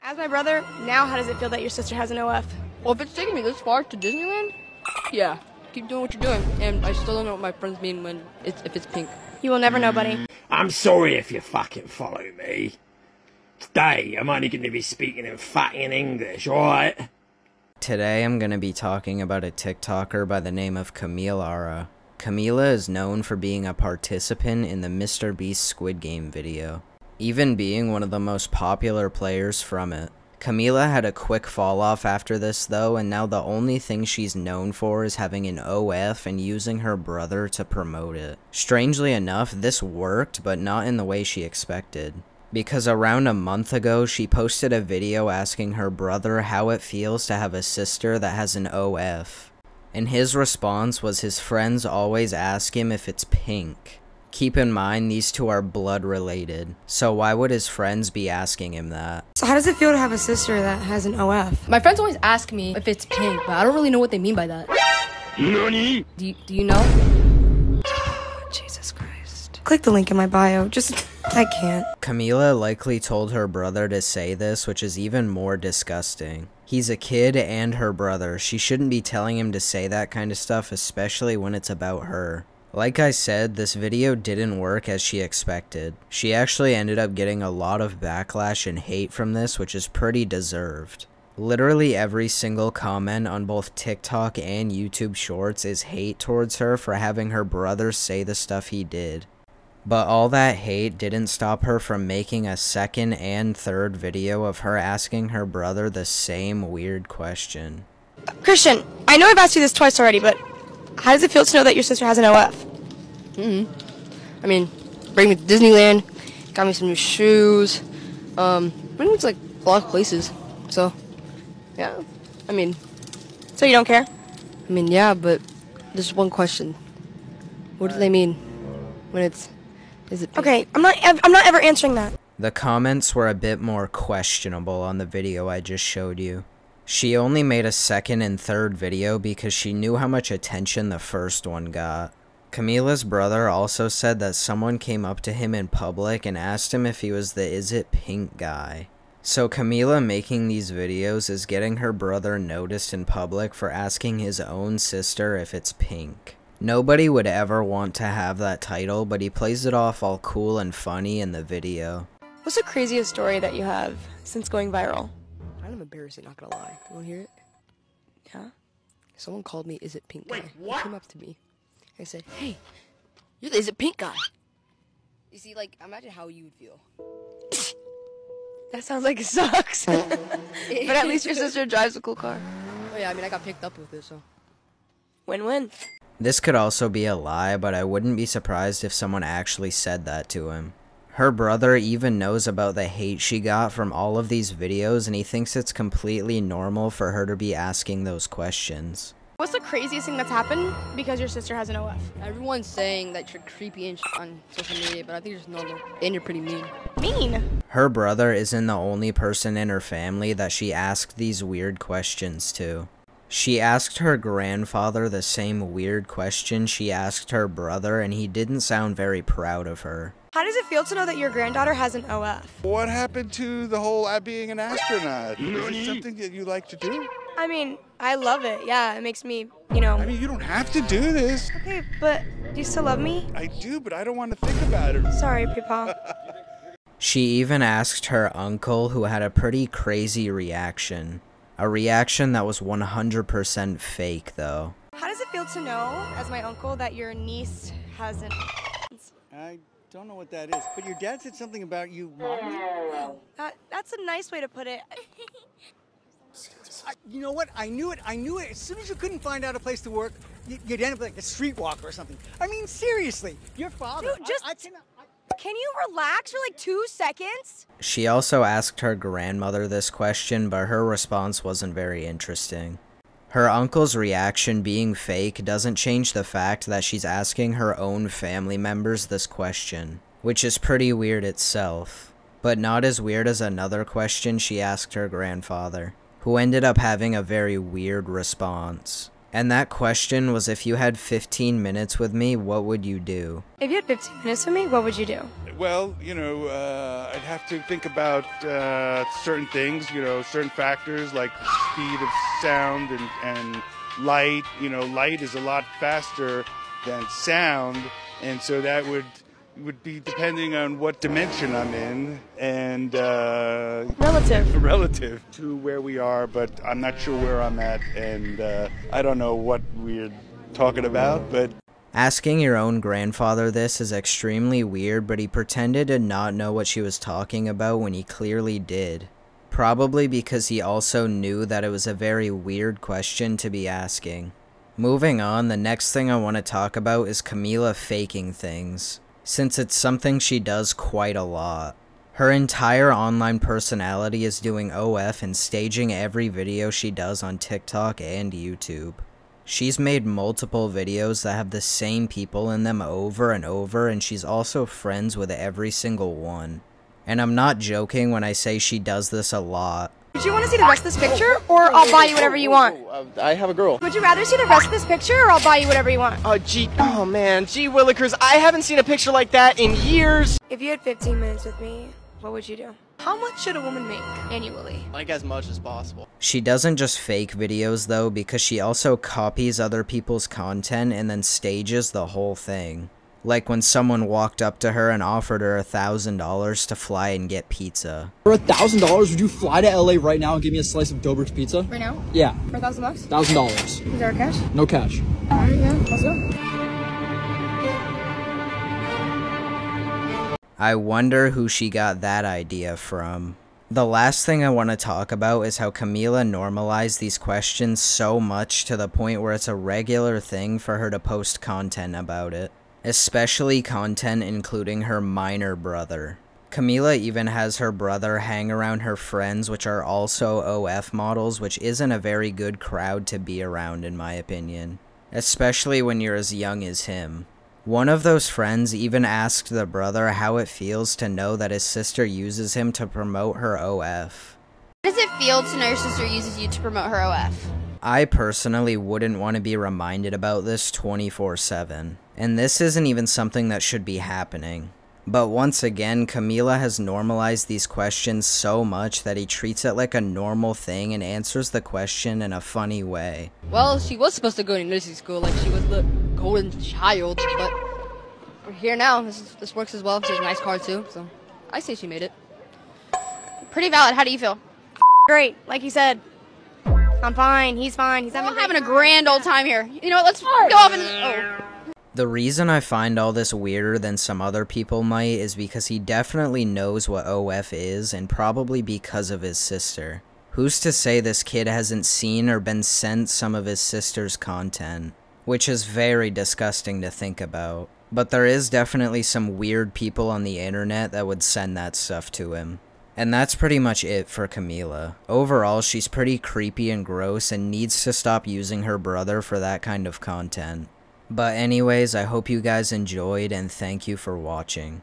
As my brother, now how does it feel that your sister has an OF? Well, if it's taking me this far to Disneyland, yeah, keep doing what you're doing. And I still don't know what my friends mean if it's pink. You will never know, buddy. I'm sorry if you fucking follow me. Today, I'm only going to be speaking in fucking English, alright? Today, I'm going to be talking about a TikToker by the name of Camilla Araujo. Camilla is known for being a participant in the Mr. Beast Squid Game video, even being one of the most popular players from it. Camilla had a quick fall off after this though, and now the only thing she's known for is having an OF and using her brother to promote it. Strangely enough, this worked, but not in the way she expected. Because around a month ago, she posted a video asking her brother how it feels to have a sister that has an OF. And his response was his friends always ask him if it's pink. Keep in mind, these two are blood related, so why would his friends be asking him that? So how does it feel to have a sister that has an OF? My friends always ask me if it's pink, but I don't really know what they mean by that. NANI? Do you know? Jesus Christ. Click the link in my bio, I can't. Camilla likely told her brother to say this, which is even more disgusting. He's a kid and her brother. She shouldn't be telling him to say that kind of stuff, especially when it's about her. Like I said, this video didn't work as she expected. She actually ended up getting a lot of backlash and hate from this, which is pretty deserved. Literally every single comment on both TikTok and YouTube Shorts is hate towards her for having her brother say the stuff he did. But all that hate didn't stop her from making a second and third video of her asking her brother the same weird question. Christian, I know I've asked you this twice already, but how does it feel to know that your sister has an OF? I mean, bring me to Disneyland, got me some new shoes, bring me to like a lot of places. So, yeah, So you don't care? Yeah, but there's one question. What do they mean when is it pink? Okay, I'm not ever answering that. The comments were a bit more questionable on the video I just showed you. She only made a second and third video because she knew how much attention the first one got. Camilla's brother also said that someone came up to him in public and asked him if he was the "is it pink" guy. So Camilla making these videos is getting her brother noticed in public for asking his own sister if it's pink. Nobody would ever want to have that title, but he plays it off all cool and funny in the video. What's the craziest story that you have since going viral? Kind of embarrassing, not gonna lie. You wanna hear it? Yeah? Someone called me "is it pink" guy. Wait, what? He came up to me. I said, "Hey, you're the "is it pink" guy." You see, like, imagine how you would feel. That sounds like it sucks. But at least your sister drives a cool car. Oh yeah, I got picked up with it, so. Win-win. This could also be a lie, but I wouldn't be surprised if someone actually said that to him. Her brother even knows about the hate she got from all of these videos, and he thinks it's completely normal for her to be asking those questions. What's the craziest thing that's happened because your sister has an OF? Everyone's saying that you're creepy and on social media, but I think it's normal. And you're pretty mean. Mean? Her brother isn't the only person in her family that she asked these weird questions to. She asked her grandfather the same weird question she asked her brother, and he didn't sound very proud of her. How does it feel to know that your granddaughter has an OF? What happened to the whole being an astronaut? Is it something that you like to do? I love it. Yeah, it makes me, You don't have to do this. Okay, but do you still love me? I do, but I don't want to think about it. Sorry, Peepaw. She even asked her uncle, who had a pretty crazy reaction. A reaction that was 100% fake, though. How does it feel to know, as my uncle, that your niece has an I don't know what that is, but your dad said something about you modeling. That's a nice way to put it. You know what? I knew it. As soon as you couldn't find out a place to work, you'd end up like a streetwalker or something. Seriously, your father. Dude, can you relax for like 2 seconds? She also asked her grandmother this question, but her response wasn't very interesting. Her uncle's reaction being fake doesn't change the fact that she's asking her own family members this question, which is pretty weird itself, but not as weird as another question she asked her grandfather, who ended up having a very weird response. And that question was, if you had 15 minutes with me, what would you do? If you had 15 minutes with me, what would you do? Well, I'd have to think about certain things, certain factors like speed of sound and light. Light is a lot faster than sound, and so that would be depending on what dimension I'm in and relative to where we are, but I'm not sure where I'm at, and I don't know what we're talking about, but... Asking your own grandfather this is extremely weird, but he pretended to not know what she was talking about when he clearly did. Probably because he also knew that it was a very weird question to be asking. Moving on, the next thing I want to talk about is Camilla faking things, since it's something she does quite a lot. Her entire online personality is doing OF and staging every video she does on TikTok and YouTube. She's made multiple videos that have the same people in them over and over, and she's also friends with every single one. And I'm not joking when I say she does this a lot. Would you want to see the rest of this picture, or I'll buy you whatever you want? I have a girl. Would you rather see the rest of this picture, or I'll buy you whatever you want? Gee willikers, I haven't seen a picture like that in years. If you had 15 minutes with me, what would you do? How much should a woman make annually? Like as much as possible. She doesn't just fake videos though, because she also copies other people's content and then stages the whole thing. Like when someone walked up to her and offered her $1,000 to fly and get pizza. For $1,000, would you fly to LA right now and give me a slice of Dobridge pizza? Right now? Yeah. For $1,000? $1,000. Is there cash? No cash. Alright, yeah, let's go. I wonder who she got that idea from. The last thing I want to talk about is how Camilla normalized these questions so much to the point where it's a regular thing for her to post content about it. Especially content including her minor brother. Camilla even has her brother hang around her friends, which are also OF models, which isn't a very good crowd to be around in my opinion. Especially when you're as young as him. One of those friends even asked the brother how it feels to know that his sister uses him to promote her OF. How does it feel to know your sister uses you to promote her OF? I personally wouldn't want to be reminded about this 24/7. And this isn't even something that should be happening. But once again, Camilla has normalized these questions so much that he treats it like a normal thing and answers the question in a funny way. Well, she was supposed to go to nursing school like she was the golden child, but we're here now. This works as well. She has a nice car too, so I say she made it. Pretty valid. How do you feel? Great, like you said. I'm fine, he's fine, he's having a grand old time here. You know what, let's go off and... The reason I find all this weirder than some other people might is because he definitely knows what OF is, and probably because of his sister. Who's to say this kid hasn't seen or been sent some of his sister's content? Which is very disgusting to think about. But there is definitely some weird people on the internet that would send that stuff to him. And that's pretty much it for Camilla. Overall, she's pretty creepy and gross and needs to stop using her brother for that kind of content. But anyways, I hope you guys enjoyed and thank you for watching.